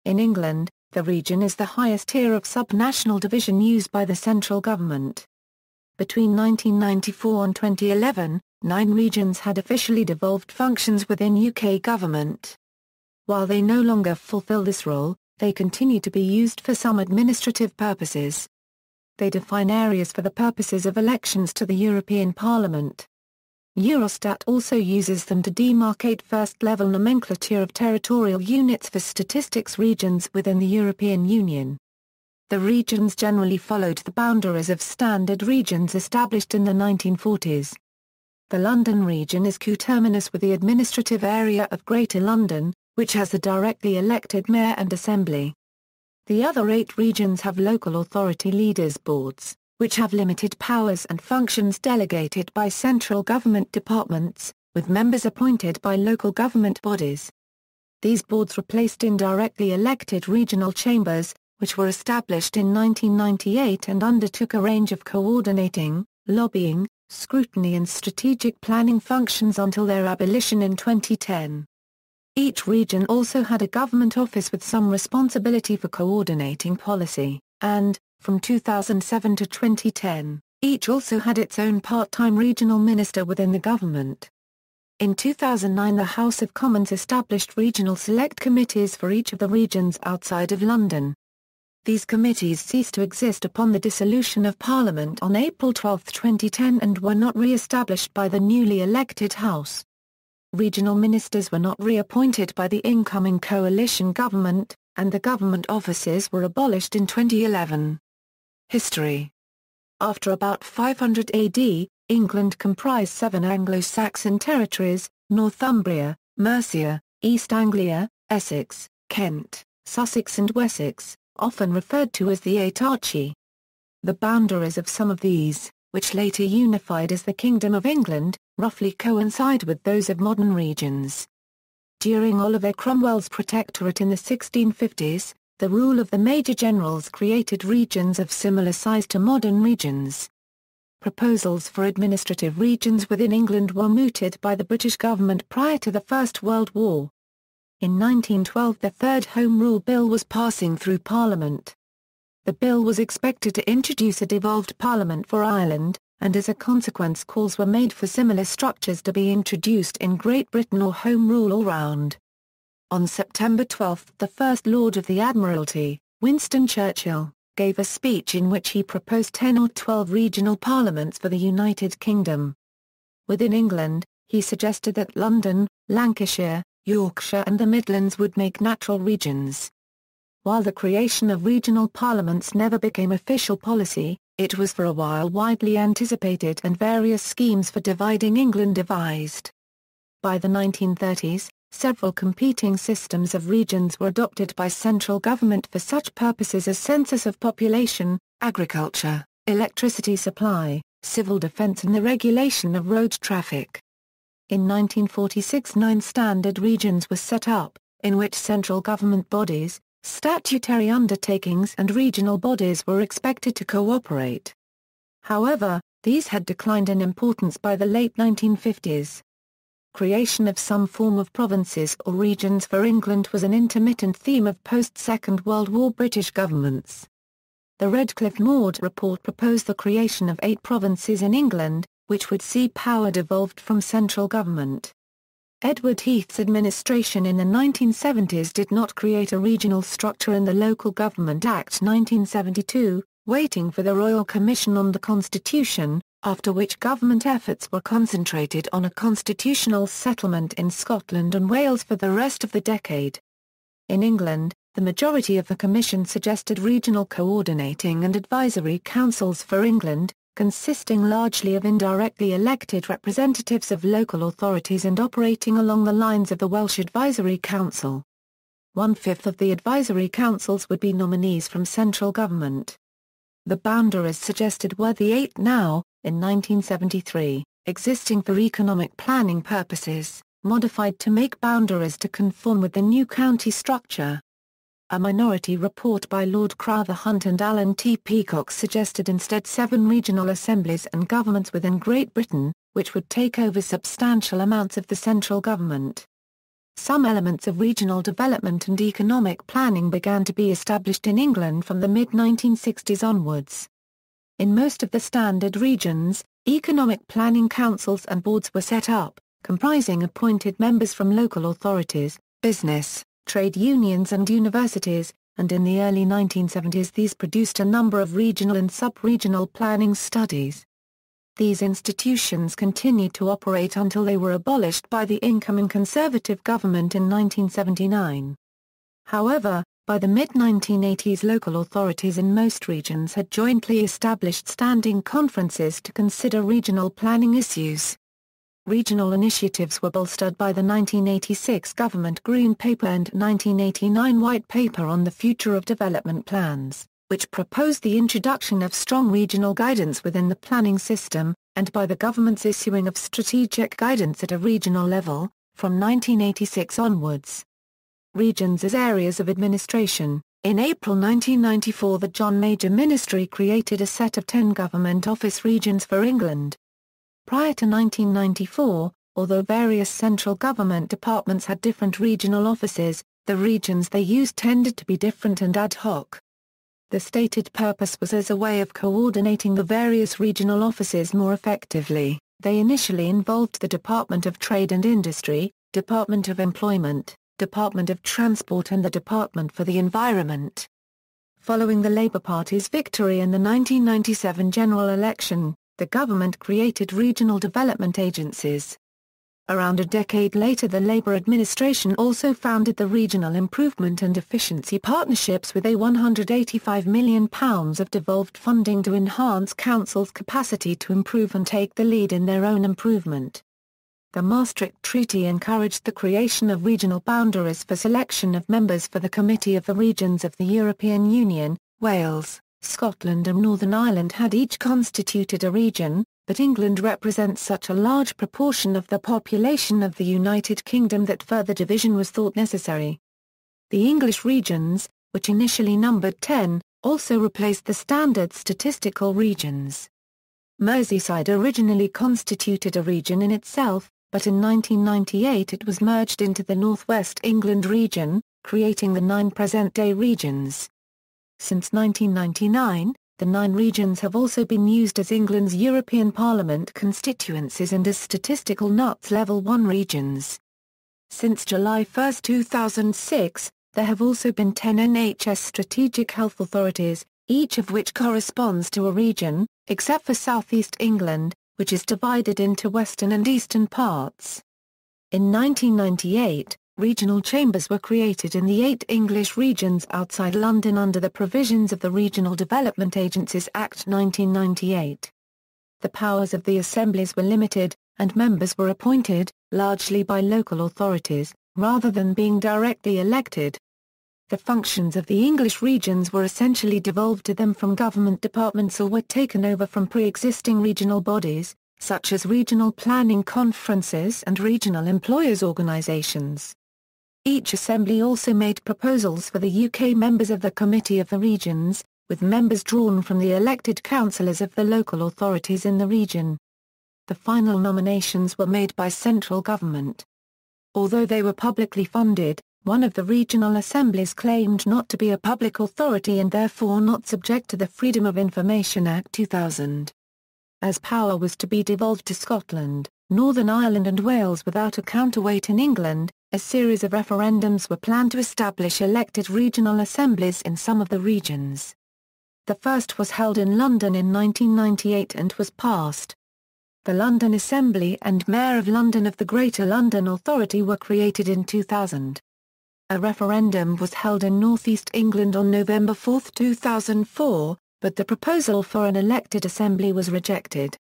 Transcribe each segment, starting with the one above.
In England, the region is the highest tier of subnational division used by the central government. Between 1994 and 2011, 9 regions had officially devolved functions within UK government. While they no longer fulfil this role, they continue to be used for some administrative purposes. They define areas for the purposes of elections to the European Parliament. Eurostat also uses them to demarcate first-level nomenclature of territorial units for statistics regions within the European Union. The regions generally followed the boundaries of standard regions established in the 1940s. The London region is coterminous with the administrative area of Greater London, which has a directly elected mayor and assembly. The other 8 regions have local authority leaders boards, which have limited powers and functions delegated by central government departments, with members appointed by local government bodies. These boards replaced indirectly elected regional chambers, which were established in 1998 and undertook a range of coordinating, lobbying, scrutiny and strategic planning functions until their abolition in 2010. Each region also had a government office with some responsibility for coordinating policy, and, from 2007 to 2010, each also had its own part-time regional minister within the government. In 2009 the House of Commons established regional select committees for each of the regions outside of London. These committees ceased to exist upon the dissolution of Parliament on April 12, 2010 and were not re-established by the newly elected House. Regional ministers were not reappointed by the incoming coalition government, and the government offices were abolished in 2011. History. After about 500 AD, England comprised 7 Anglo-Saxon territories: Northumbria, Mercia, East Anglia, Essex, Kent, Sussex and Wessex, often referred to as the 8 Archy. The boundaries of some of these, which later unified as the Kingdom of England, roughly coincide with those of modern regions. During Oliver Cromwell's protectorate in the 1650s, the rule of the major generals created regions of similar size to modern regions. Proposals for administrative regions within England were mooted by the British government prior to the First World War. In 1912 the Third Home Rule Bill was passing through Parliament. The bill was expected to introduce a devolved Parliament for Ireland, and as a consequence calls were made for similar structures to be introduced in Great Britain or Home Rule all round. On September 12 the First Lord of the Admiralty, Winston Churchill, gave a speech in which he proposed 10 or 12 regional parliaments for the United Kingdom. Within England, he suggested that London, Lancashire, Yorkshire and the Midlands would make natural regions. While the creation of regional parliaments never became official policy, it was for a while widely anticipated and various schemes for dividing England devised. By the 1930s, several competing systems of regions were adopted by central government for such purposes as census of population, agriculture, electricity supply, civil defence and the regulation of road traffic. In 1946 9 standard regions were set up, in which central government bodies, statutory undertakings and regional bodies were expected to cooperate. However, these had declined in importance by the late 1950s. Creation of some form of provinces or regions for England was an intermittent theme of post-Second World War British governments. The Redcliffe-Maud report proposed the creation of 8 provinces in England, which would see power devolved from central government. Edward Heath's administration in the 1970s did not create a regional structure in the Local Government Act 1972, waiting for the Royal Commission on the Constitution, after which government efforts were concentrated on a constitutional settlement in Scotland and Wales for the rest of the decade. In England, the majority of the Commission suggested regional coordinating and advisory councils for England, consisting largely of indirectly elected representatives of local authorities and operating along the lines of the Welsh Advisory Council. 1/5 of the advisory councils would be nominees from central government. The boundaries suggested were the 8 now, in 1973, existing for economic planning purposes, modified to make boundaries to conform with the new county structure. A minority report by Lord Crowther Hunt and Alan T. Peacock suggested instead 7 regional assemblies and governments within Great Britain, which would take over substantial amounts of the central government. Some elements of regional development and economic planning began to be established in England from the mid-1960s onwards. In most of the standard regions, economic planning councils and boards were set up, comprising appointed members from local authorities, business, trade unions and universities, and in the early 1970s these produced a number of regional and sub-regional planning studies. These institutions continued to operate until they were abolished by the incoming Conservative government in 1979. However, by the mid-1980s local authorities in most regions had jointly established standing conferences to consider regional planning issues. Regional initiatives were bolstered by the 1986 Government Green Paper and 1989 White Paper on the Future of Development Plans, which proposed the introduction of strong regional guidance within the planning system, and by the government's issuing of strategic guidance at a regional level, from 1986 onwards. Regions as areas of administration. In April 1994 the John Major Ministry created a set of 10 government office regions for England. Prior to 1994, although various central government departments had different regional offices, the regions they used tended to be different and ad hoc. The stated purpose was as a way of coordinating the various regional offices more effectively. They initially involved the Department of Trade and Industry, Department of Employment, Department of Transport and the Department for the Environment. Following the Labour Party's victory in the 1997 general election, the government created regional development agencies. Around a decade later the Labour administration also founded the Regional Improvement and Efficiency Partnerships with £185 million of devolved funding to enhance councils' capacity to improve and take the lead in their own improvement. The Maastricht Treaty encouraged the creation of regional boundaries for selection of members for the Committee of the Regions of the European Union. Wales, Scotland and Northern Ireland had each constituted a region, but England represents such a large proportion of the population of the United Kingdom that further division was thought necessary. The English regions, which initially numbered 10, also replaced the standard statistical regions. Merseyside originally constituted a region in itself, but in 1998 it was merged into the North West England region, creating the 9 present-day regions. Since 1999, the 9 regions have also been used as England's European Parliament constituencies and as statistical NUTS Level 1 regions. Since July 1, 2006, there have also been 10 NHS strategic health authorities, each of which corresponds to a region, except for South East England, which is divided into western and eastern parts. In 1998, regional chambers were created in the 8 English regions outside London under the provisions of the Regional Development Agencies Act 1998. The powers of the assemblies were limited, and members were appointed, largely by local authorities, rather than being directly elected. The functions of the English regions were essentially devolved to them from government departments or were taken over from pre-existing regional bodies, such as regional planning conferences and regional employers' organisations. Each assembly also made proposals for the UK members of the Committee of the Regions, with members drawn from the elected councillors of the local authorities in the region. The final nominations were made by central government. Although they were publicly funded, one of the regional assemblies claimed not to be a public authority and therefore not subject to the Freedom of Information Act 2000. As power was to be devolved to Scotland, Northern Ireland and Wales without a counterweight in England, a series of referendums were planned to establish elected regional assemblies in some of the regions. The first was held in London in 1998 and was passed. The London Assembly and Mayor of London of the Greater London Authority were created in 2000. A referendum was held in North East England on November 4, 2004, but the proposal for an elected assembly was rejected.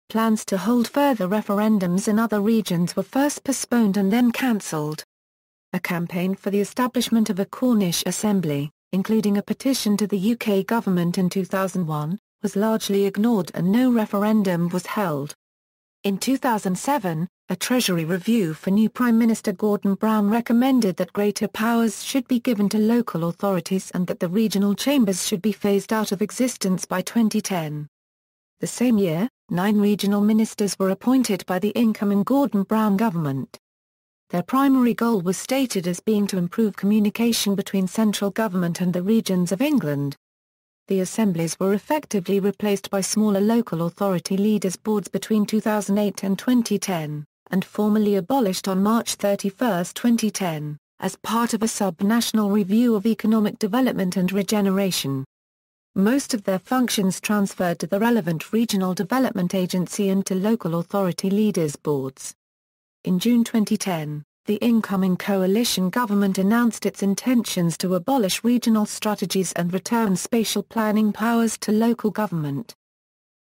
Plans to hold further referendums in other regions were first postponed and then cancelled. A campaign for the establishment of a Cornish Assembly, including a petition to the UK government in 2001, was largely ignored and no referendum was held. In 2007, a Treasury review for new Prime Minister Gordon Brown recommended that greater powers should be given to local authorities and that the regional chambers should be phased out of existence by 2010. The same year, 9 regional ministers were appointed by the incoming Gordon Brown government. Their primary goal was stated as being to improve communication between central government and the regions of England. The assemblies were effectively replaced by smaller local authority leaders' boards between 2008 and 2010, and formally abolished on March 31, 2010, as part of a sub-national review of economic development and regeneration. Most of their functions transferred to the relevant regional development agency and to local authority leaders' boards. In June 2010, the incoming coalition government announced its intentions to abolish regional strategies and return spatial planning powers to local government.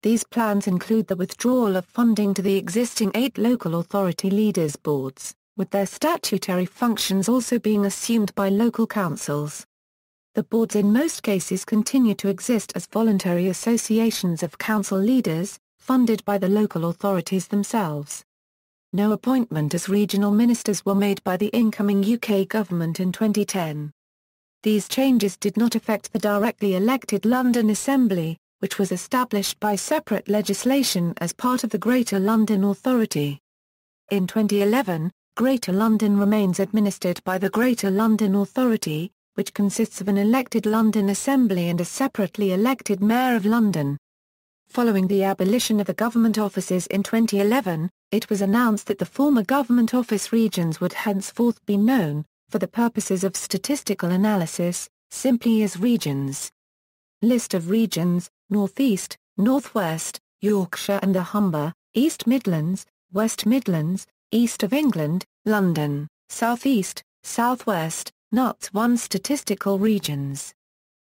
These plans include the withdrawal of funding to the existing 8 local authority leaders' boards, with their statutory functions also being assumed by local councils. The boards in most cases continue to exist as voluntary associations of council leaders, funded by the local authorities themselves. No appointment as regional ministers were made by the incoming UK government in 2010. These changes did not affect the directly elected London Assembly, which was established by separate legislation as part of the Greater London Authority. In 2011, Greater London remains administered by the Greater London Authority, which consists of an elected London Assembly and a separately elected Mayor of London. Following the abolition of the government offices in 2011, it was announced that the former government office regions would henceforth be known, for the purposes of statistical analysis, simply as regions. List of regions: North East, North West, Yorkshire and the Humber, East Midlands, West Midlands, East of England, London, South East, South West, NUTS 1 statistical regions.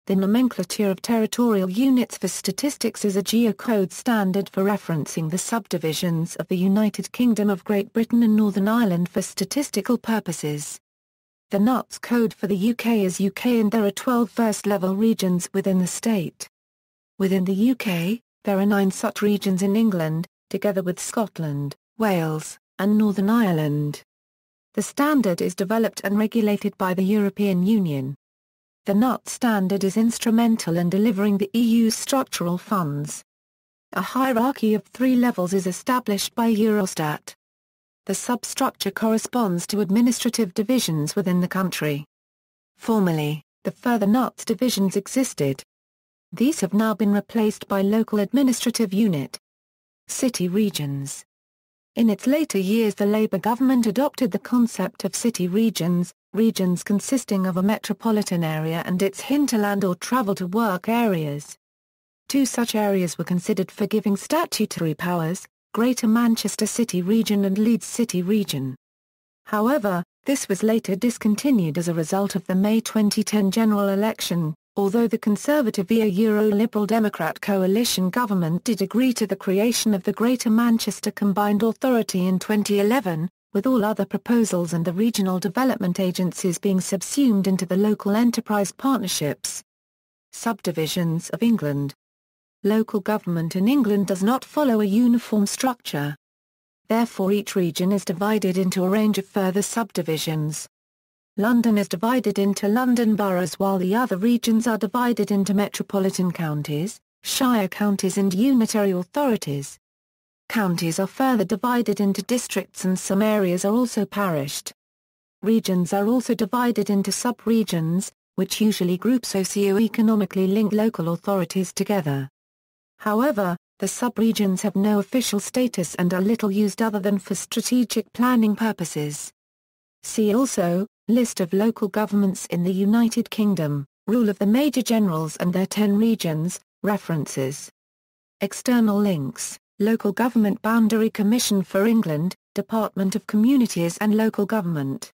The Nomenclature of Territorial Units for Statistics is a geocode standard for referencing the subdivisions of the United Kingdom of Great Britain and Northern Ireland for statistical purposes. The NUTS code for the UK is UK, and there are 12 first-level regions within the state. Within the UK, there are 9 such regions in England, together with Scotland, Wales, and Northern Ireland. The standard is developed and regulated by the European Union. The NUTS standard is instrumental in delivering the EU's structural funds. A hierarchy of 3 levels is established by Eurostat. The substructure corresponds to administrative divisions within the country. Formerly, the further NUTS divisions existed. These have now been replaced by local administrative unit. City regions. In its later years, the Labour government adopted the concept of city regions, regions consisting of a metropolitan area and its hinterland or travel-to-work areas. 2 such areas were considered for giving statutory powers: Greater Manchester City Region and Leeds City Region. However, this was later discontinued as a result of the May 2010 general election, although the Conservative via Euro-Liberal Democrat coalition government did agree to the creation of the Greater Manchester Combined Authority in 2011, with all other proposals and the regional development agencies being subsumed into the local enterprise partnerships. Subdivisions of England. Local government in England does not follow a uniform structure. Therefore each region is divided into a range of further subdivisions. London is divided into London boroughs, while the other regions are divided into metropolitan counties, shire counties and unitary authorities. Counties are further divided into districts and some areas are also parished. Regions are also divided into sub-regions, which usually group socio-economically linked local authorities together. However, the sub-regions have no official status and are little used other than for strategic planning purposes. See also, List of local governments in the United Kingdom, Rule of the Major Generals and their 10 regions, references. External links: Local Government Boundary Commission for England, Department of Communities and Local Government.